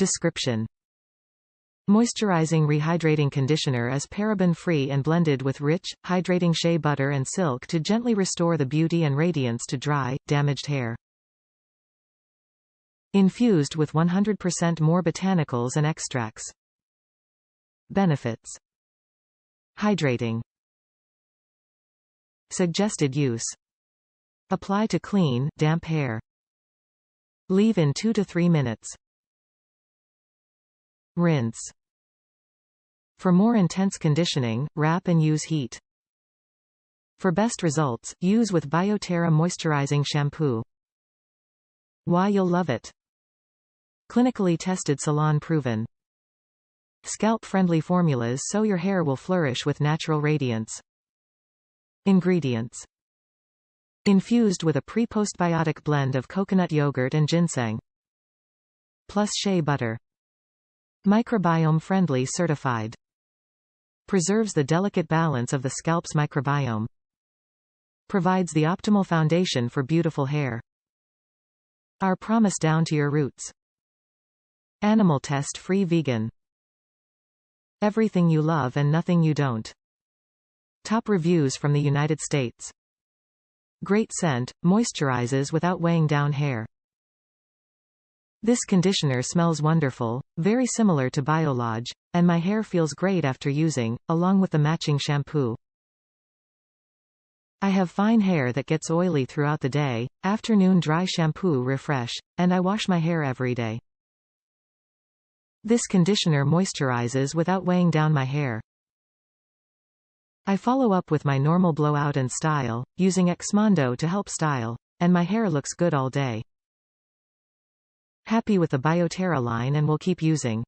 Description: Moisturizing Rehydrating Conditioner is paraben-free and blended with rich, hydrating shea butter and silk to gently restore the beauty and radiance to dry, damaged hair. Infused with 100% more botanicals and extracts. Benefits: Hydrating. Suggested use: Apply to clean, damp hair. Leave in 2 to 3 minutes. Rinse. For more intense conditioning, wrap and use heat. For best results, use with BIOTERA Moisturizing Shampoo. Why you'll love it. Clinically tested, Salon proven. Scalp-friendly formulas so your hair will flourish with natural radiance. Ingredients: Infused with a pre-postbiotic blend of coconut yogurt and ginseng. Plus shea butter. Microbiome-Friendly Certified. Preserves the delicate balance of the scalp's microbiome. Provides the optimal foundation for beautiful hair. Our promise down to your roots. Animal test-free vegan. Everything you love and nothing you don't. Top reviews from the United States. Great scent, moisturizes without weighing down hair. This conditioner smells wonderful, very similar to Biolodge, and my hair feels great after using, along with the matching shampoo. I have fine hair that gets oily throughout the day, afternoon dry shampoo refresh, and I wash my hair every day. This conditioner moisturizes without weighing down my hair. I follow up with my normal blowout and style, using Exmondo to help style, and my hair looks good all day. Happy with the BIOTERA line and will keep using.